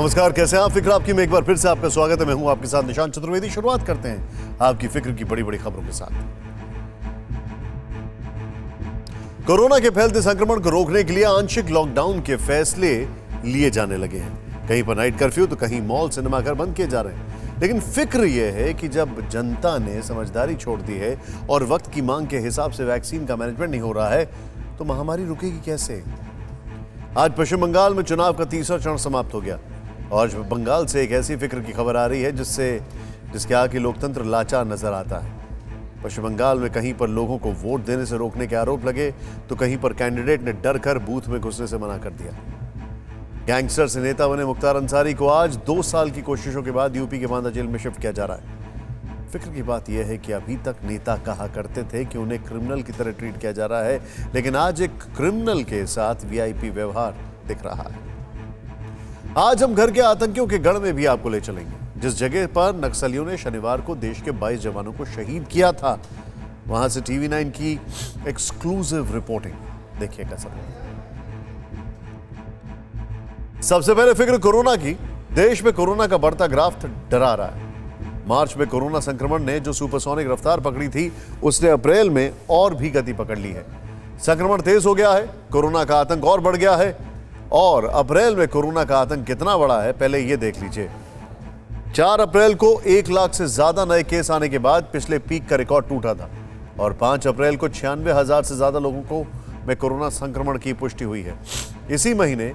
नमस्कार, कैसे हैं आप? फिक्र आपकी में एक बार फिर से आपका स्वागत है। मैं हूं आपके साथ निशांत चतुर्वेदी। शुरुआत करते हैं आपकी फिक्र की बड़ी बड़ी खबरों के साथ। कोरोना के फैलते संक्रमण को रोकने के लिए आंशिक लॉकडाउन के फैसले लिए जाने लगे हैं। कहीं पर नाइट कर्फ्यू तो कहीं मॉल सिनेमाघर बंद किए जा रहे हैं। लेकिन फिक्र यह है कि जब जनता ने समझदारी छोड़ दी है और वक्त की मांग के हिसाब से वैक्सीन का मैनेजमेंट नहीं हो रहा है तो महामारी रुकेगी कैसे? आज पश्चिम बंगाल में चुनाव का तीसरा चरण समाप्त हो गया और बंगाल से एक ऐसी फिक्र की खबर आ रही है जिसके आगे लोकतंत्र लाचार नजर आता है। पश्चिम बंगाल में कहीं पर लोगों को वोट देने से रोकने के आरोप लगे तो कहीं पर कैंडिडेट ने डर कर बूथ में घुसने से मना कर दिया। गैंगस्टर से नेता बने मुख्तार अंसारी को आज 2 साल की कोशिशों के बाद यूपी के बांदा जेल में शिफ्ट किया जा रहा है। फिक्र की बात यह है कि अभी तक नेता कहा करते थे कि उन्हें क्रिमिनल की तरह ट्रीट किया जा रहा है, लेकिन आज एक क्रिमिनल के साथ वीआईपी व्यवहार दिख रहा है। आज हम घर के आतंकियों के गढ़ में भी आपको ले चलेंगे, जिस जगह पर नक्सलियों ने शनिवार को देश के 22 जवानों को शहीद किया था। वहां से टीवी 9 की एक्सक्लूसिव रिपोर्टिंग देखिएगा सब। सबसे पहले फिक्र कोरोना की। देश में कोरोना का बढ़ता ग्राफ डरा रहा है। मार्च में कोरोना संक्रमण ने जो सुपरसोनिक रफ्तार पकड़ी थी उसने अप्रैल में और भी गति पकड़ ली है। संक्रमण तेज हो गया है, कोरोना का आतंक और बढ़ गया है। और अप्रैल में कोरोना का आतंक कितना बड़ा है पहले यह देख लीजिए। 4 अप्रैल को 1 लाख से ज्यादा नए केस आने के बाद पिछले पीक का रिकॉर्ड टूटा था और 5 अप्रैल को 96,000 से ज्यादा लोगों को में कोरोना संक्रमण की पुष्टि हुई है। इसी महीने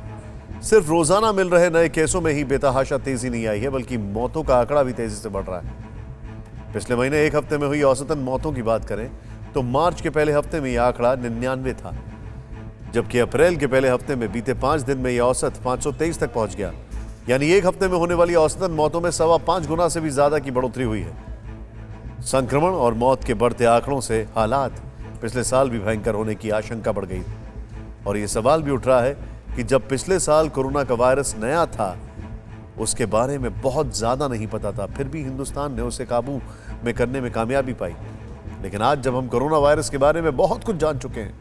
सिर्फ रोजाना मिल रहे नए केसों में ही बेतहाशा तेजी नहीं आई है, बल्कि मौतों का आंकड़ा भी तेजी से बढ़ रहा है। पिछले महीने एक हफ्ते में हुई औसतन मौतों की बात करें तो मार्च के पहले हफ्ते में यह आंकड़ा 99 था, जबकि अप्रैल के पहले हफ्ते में बीते 5 दिन में यह औसत 523 तक पहुंच गया। यानी एक हफ्ते में होने वाली औसतन मौतों में 5.25 गुना से भी ज्यादा की बढ़ोतरी हुई है। संक्रमण और मौत के बढ़ते आंकड़ों से हालात पिछले साल भी भयंकर होने की आशंका बढ़ गई और यह सवाल भी उठ रहा है कि जब पिछले साल कोरोना का वायरस नया था उसके बारे में बहुत ज्यादा नहीं पता था, फिर भी हिंदुस्तान ने उसे काबू में करने में कामयाबी पाई। लेकिन आज जब हम कोरोना वायरस के बारे में बहुत कुछ जान चुके हैं,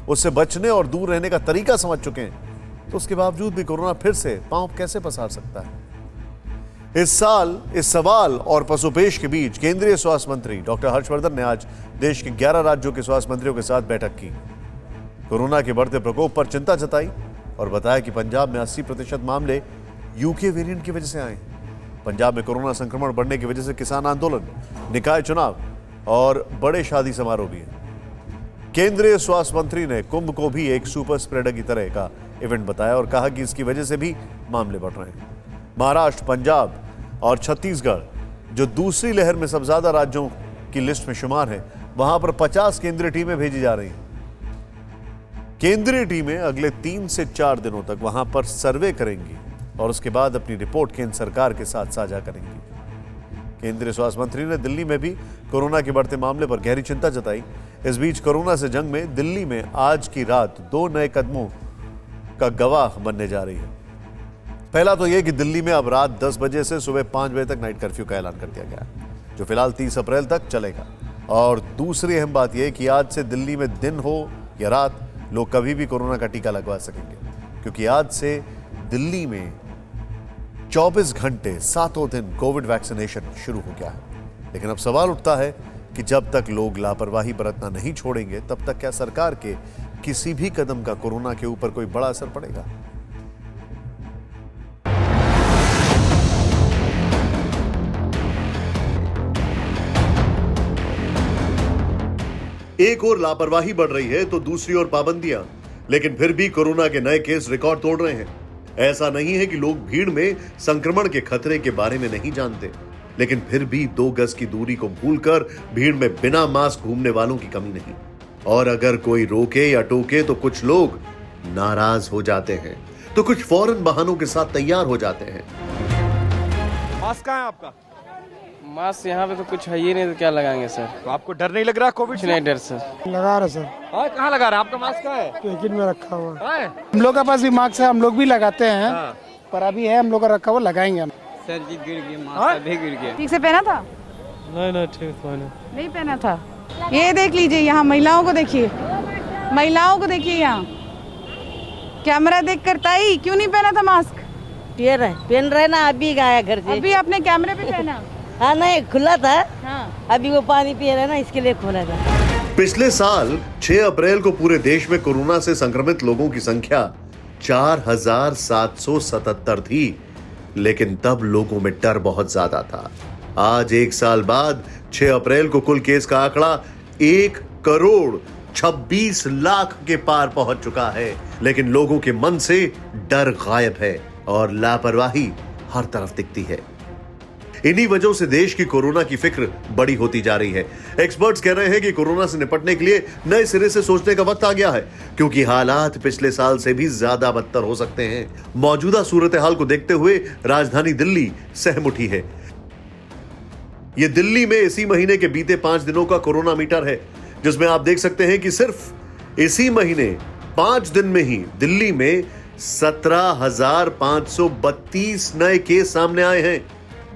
उससे बचने और दूर रहने का तरीका समझ चुके हैं, तो उसके बावजूद भी कोरोना फिर से पांव कैसे पसार सकता है? इस साल इस सवाल और पसोपेश के बीच केंद्रीय स्वास्थ्य मंत्री डॉक्टर हर्षवर्धन ने आज देश के 11 राज्यों के स्वास्थ्य मंत्रियों के साथ बैठक की। कोरोना के बढ़ते प्रकोप पर चिंता जताई और बताया कि पंजाब में 80% मामले यूके वेरिएंट की वजह से आए। पंजाब में कोरोना संक्रमण बढ़ने की वजह से किसान आंदोलन, निकाय चुनाव और बड़े शादी समारोह भी हैं। केंद्रीय स्वास्थ्य मंत्री ने कुंभ को भी एक सुपर स्प्रेडर की तरह का इवेंट बताया और कहा कि इसकी वजह से भी मामले बढ़ रहे हैं। महाराष्ट्र, पंजाब और छत्तीसगढ़, जो दूसरी लहर में सबसे ज्यादा राज्यों की लिस्ट में शुमार है, वहां पर 50 केंद्रीय टीमें भेजी जा रही हैं। केंद्रीय टीमें अगले 3 से 4 दिनों तक वहां पर सर्वे करेंगी और उसके बाद अपनी रिपोर्ट केंद्र सरकार के साथ साझा करेंगी। केंद्रीय स्वास्थ्य मंत्री ने दिल्ली में भी कोरोना के बढ़ते मामले पर गहरी चिंता जताई। इस बीच कोरोना से जंग में दिल्ली में आज की रात 2 नए कदमों का गवाह बनने जा रही है। पहला तो यह कि दिल्ली में अब रात 10 बजे से सुबह 5 बजे तक नाइट कर्फ्यू का ऐलान कर दिया गया है, जो फिलहाल 30 अप्रैल तक चलेगा। और दूसरी अहम बात यह कि आज से दिल्ली में दिन हो या रात, लोग कभी भी कोरोना का टीका लगवा सकेंगे, क्योंकि आज से दिल्ली में 24 घंटे 7 दिन कोविड वैक्सीनेशन शुरू हो गया है। लेकिन अब सवाल उठता है कि जब तक लोग लापरवाही बरतना नहीं छोड़ेंगे, तब तक क्या सरकार के किसी भी कदम का कोरोना के ऊपर कोई बड़ा असर पड़ेगा? एक और लापरवाही बढ़ रही है तो दूसरी ओर पाबंदियां, लेकिन फिर भी कोरोना के नए केस रिकॉर्ड तोड़ रहे हैं। ऐसा नहीं है कि लोग भीड़ में संक्रमण के खतरे के बारे में नहीं जानते, लेकिन फिर भी 2 गज की दूरी को भूलकर भीड़ में बिना मास्क घूमने वालों की कमी नहीं। और अगर कोई रोके या टोके तो कुछ लोग नाराज हो जाते हैं, तो कुछ फौरन बहानों के साथ तैयार हो जाते हैं। मास्क कहाँ है आपका? मास्क यहाँ पे तो कुछ है ही नहीं, तो क्या लगाएंगे सर? तो आपको डर नहीं लग रहा कोविड से? नहीं डर सर। लगा रहे सर। हाँ, कहाँ लगा रहा है? आपका मास्क कहाँ है? पैकेट में रखा हुआ कहाँ है? हम लोग के पास भी मास्क है, हम लोग भी लगाते हैं। हाँ। पर अभी है हम लोग का रखा हुआ, लगाएंगे हम। सर जी गिर गया, हाँ? मास्क अभी गिर गया। ठीक से पहना था? नहीं ठीक नहीं पहना था। ये देख लीजिए, यहाँ महिलाओं को देखिए, महिलाओं को देखिए, यहाँ कैमरा देख कर ताई क्यों नहीं पहना था मास्क? पहन रहे ना, अभी गया घर से। अभी आपने कैमरे पे पहना? हाँ नहीं, खुला था। हाँ। अभी वो पानी पी रहे ना, इसके लिए खोला था। पिछले साल 6 अप्रैल को पूरे देश में कोरोना से संक्रमित लोगों की संख्या 4,777 थी, लेकिन तब लोगों में डर बहुत ज्यादा था। आज 1 साल बाद 6 अप्रैल को कुल केस का आंकड़ा 1,26,00,000 के पार पहुंच चुका है, लेकिन लोगों के मन से डर गायब है और लापरवाही हर तरफ दिखती है। इन्हीं वजहों से देश की कोरोना की फिक्र बड़ी होती जा रही है। एक्सपर्ट्स कह रहे हैं कि कोरोना से निपटने के लिए नए सिरे से सोचने का वक्त आ गया है, क्योंकि हालात पिछले साल से भी ज्यादा बदतर हो सकते हैं। मौजूदा सूरत हाल को देखते हुए राजधानी दिल्ली सहम उठी है। यह दिल्ली में इसी महीने के बीते 5 दिनों का कोरोना मीटर है, जिसमें आप देख सकते हैं कि सिर्फ इसी महीने 5 दिन में ही दिल्ली में 17,532 नए केस सामने आए हैं।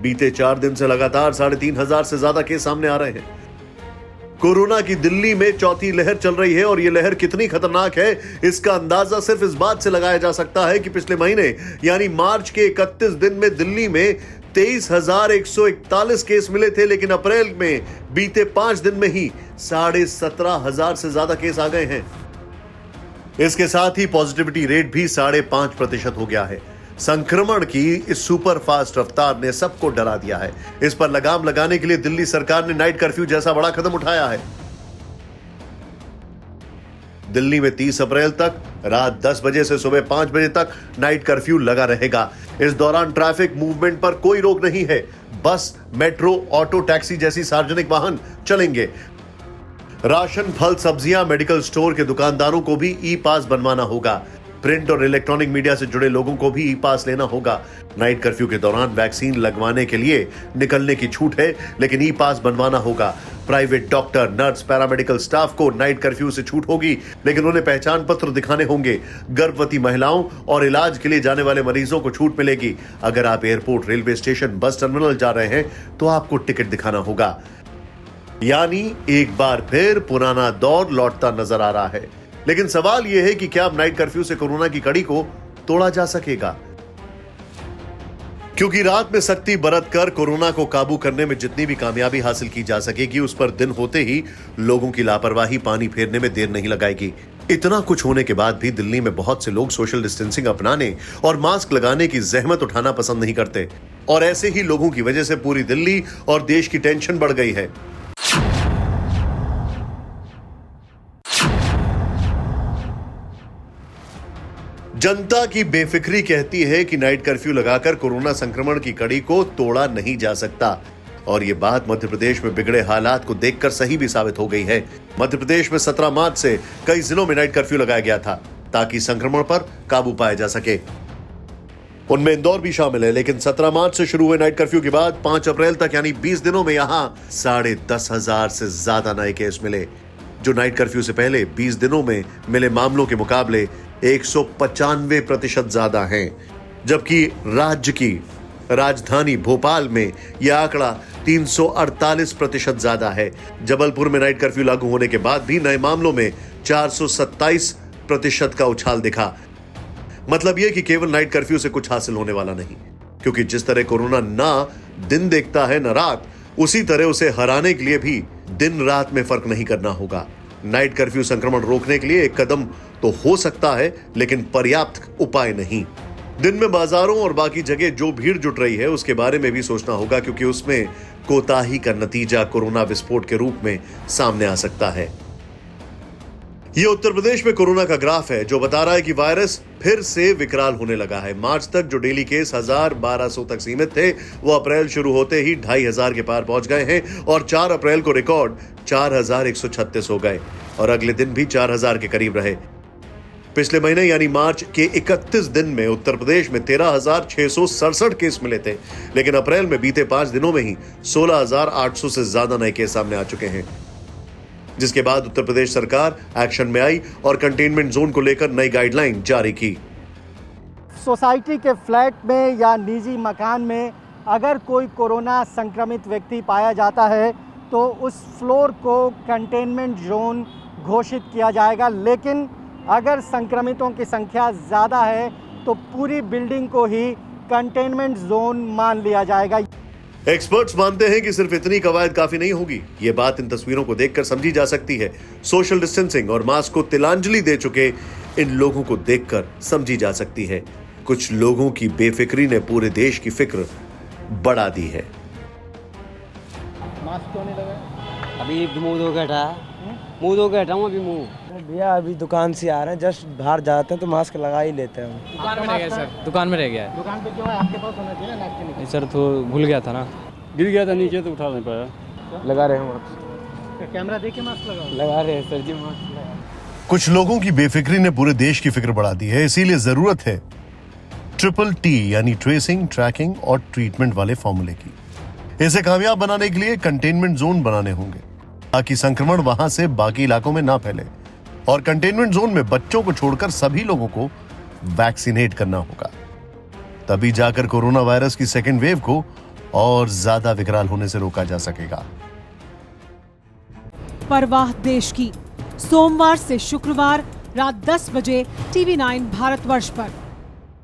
बीते 4 दिन से लगातार 3,500 से ज्यादा केस सामने आ रहे हैं। कोरोना की दिल्ली में चौथी लहर चल रही है और यह लहर कितनी खतरनाक है, इसका अंदाजा सिर्फ इस बात से लगाया जा सकता है कि पिछले महीने यानी मार्च के 31 दिन में दिल्ली में 23,141 केस मिले थे, लेकिन अप्रैल में बीते 5 दिन में ही 17,500 से ज्यादा केस आ गए हैं। इसके साथ ही पॉजिटिविटी रेट भी 5.5% हो गया है। संक्रमण की इस सुपर फास्ट रफ्तार ने सबको डरा दिया है। इस पर लगाम लगाने के लिए दिल्ली सरकार ने नाइट कर्फ्यू जैसा बड़ा कदम उठाया है। दिल्ली में 30 अप्रैल तक रात 10 बजे से सुबह 5 बजे तक नाइट कर्फ्यू लगा रहेगा। इस दौरान ट्रैफिक मूवमेंट पर कोई रोक नहीं है। बस, मेट्रो, ऑटो, टैक्सी जैसी सार्वजनिक वाहन चलेंगे। राशन, फल, सब्जियां, मेडिकल स्टोर के दुकानदारों को भी ई पास बनवाना होगा। प्रिंट और इलेक्ट्रॉनिक मीडिया से जुड़े लोगों को भी ई पास लेना होगा। नाइट कर्फ्यू के दौरान वैक्सीन लगवाने के लिए निकलने की छूट है, लेकिन ई पास बनवाना होगा। Private doctor, nurse, paramedical staff को नाइट कर्फ्यू से छूट होगी, लेकिन उन्हें पहचान पत्र दिखाने होंगे। गर्भवती महिलाओं और इलाज के लिए जाने वाले मरीजों को छूट मिलेगी। अगर आप airport, railway station, bus terminal जा रहे हैं तो आपको टिकट दिखाना होगा। यानी एक बार फिर पुराना दौर लौटता नजर आ रहा है। लेकिन सवाल यह है कि क्या अब नाइट कर्फ्यू से कोरोना की कड़ी को तोड़ा जा सकेगा? क्योंकि रात में सख्ती बरत कर कोरोना को काबू करने में जितनी भी कामयाबी हासिल की जा सकेगी, उस पर दिन होते ही लोगों की लापरवाही पानी फेरने में देर नहीं लगाएगी। इतना कुछ होने के बाद भी दिल्ली में बहुत से लोग सोशल डिस्टेंसिंग अपनाने और मास्क लगाने की जहमत उठाना पसंद नहीं करते, और ऐसे ही लोगों की वजह से पूरी दिल्ली और देश की टेंशन बढ़ गई है। जनता की बेफिक्री कहती है कि नाइट कर्फ्यू लगाकर कोरोना संक्रमण की कड़ी को तोड़ा नहीं जा सकता, और ये बात मध्य प्रदेश में बिगड़े हालात को देखकर सही भी साबित हो गई है। मध्य प्रदेश में 17 मार्च से कई जिलों में नाइट कर्फ्यू लगाया गया था ताकि संक्रमण पर काबू पाया जा सके। उनमें इंदौर भी शामिल है, लेकिन 17 मार्च से शुरू हुए नाइट कर्फ्यू के बाद 5 अप्रैल तक यानी 20 दिनों में यहां 10,500 से ज्यादा नए केस मिले, जो नाइट कर्फ्यू से पहले 20 दिनों में मिले मामलों के मुकाबले 195% ज्यादा हैं। जबकि राज्य की राजधानी भोपाल में यह आंकड़ा 348% ज्यादा है। जबलपुर में नाइट कर्फ्यू लागू होने के बाद भी नए मामलों में 427% का उछाल दिखा। मतलब यह कि केवल नाइट कर्फ्यू से कुछ हासिल होने वाला नहीं, क्योंकि जिस तरह कोरोना ना दिन देखता है न रात, उसी तरह उसे हराने के लिए भी दिन रात में फर्क नहीं करना होगा। नाइट कर्फ्यू संक्रमण रोकने के लिए एक कदम तो हो सकता है, लेकिन पर्याप्त उपाय नहीं। दिन में बाजारों और बाकी जगह जो भीड़ जुट रही है उसके बारे में भी सोचना होगा, क्योंकि उसमें कोताही का नतीजा कोरोना विस्फोट के रूप में सामने आ सकता है। यह उत्तर प्रदेश में कोरोना का ग्राफ है, जो बता रहा है कि वायरस फिर से विकराल होने लगा है। मार्च तक जो डेली केस 1,1200 तक सीमित थे, वो अप्रैल शुरू होते ही 2,500 के पार पहुंच गए हैं, और 4 अप्रैल को रिकॉर्ड 4,136 हो गए और अगले दिन भी 4,000 के करीब रहे। पिछले महीने यानी मार्च के 31 दिन में उत्तर प्रदेश में 13,667 केस मिले थे, लेकिन अप्रैल में बीते 5 दिनों में ही 16,800 से ज्यादा नए केस सामने आ चुके हैं, जिसके बाद उत्तर प्रदेश सरकार एक्शन में आई और कंटेनमेंट जोन को लेकर नई गाइडलाइन जारी की। सोसाइटी के फ्लैट में या निजी मकान में अगर कोई कोरोना संक्रमित व्यक्ति पाया जाता है तो उस फ्लोर को कंटेनमेंट जोन घोषित किया जाएगा, लेकिन अगर संक्रमितों की संख्या ज़्यादा है तो पूरी बिल्डिंग को ही कंटेनमेंट जोन मान लिया जाएगा। एक्सपर्ट्स मानते हैं कि सिर्फ इतनी कवायद काफी नहीं होगी। ये बात इन तस्वीरों को देखकर समझी जा सकती है। सोशल डिस्टेंसिंग और मास्क को तिलांजलि दे चुके इन लोगों को देखकर समझी जा सकती है। कुछ लोगों की बेफिक्री ने पूरे देश की फिक्र बढ़ा दी है। मास्क क्यों नहीं लगा? अभी मुंह धो के हटाऊं अभी मुंह। भैया अभी दुकान से आ रहे हैं, जस्ट बाहर जाते हैं तो मास्क लगा ही लेते हैं। दुकान में रह गया सर, दुकान में रह गया है। दुकान पे क्यों है? आपके पास होना चाहिए ना नाक के नीचे। सर तो भूल गया था ना, गिर गया था नीचे तो उठा नहीं पाया। लगा रहे हैं मास्क, कैमरा देख के मास्क लगाओ। लगा रहे हैं सर जी मास्क। कुछ लोगों की बेफिक्री ने पूरे देश की फिक्र बढ़ा दी है। इसीलिए जरूरत है TTT यानी ट्रेसिंग, ट्रैकिंग और ट्रीटमेंट वाले फॉर्मूले की। इसे कामयाब बनाने के लिए कंटेनमेंट जोन बनाने होंगे ताकि संक्रमण वहां से बाकी इलाकों में ना फैले। और कंटेनमेंट जोन में बच्चों को छोड़कर सभी लोगों को वैक्सीनेट करना होगा। तभी जाकर कोरोना वायरस की सेकेंड वेव को और ज्यादा विकराल होने से रोका जा सकेगा। परवाह देश की, सोमवार से शुक्रवार रात 10 बजे TV9 भारतवर्ष पर।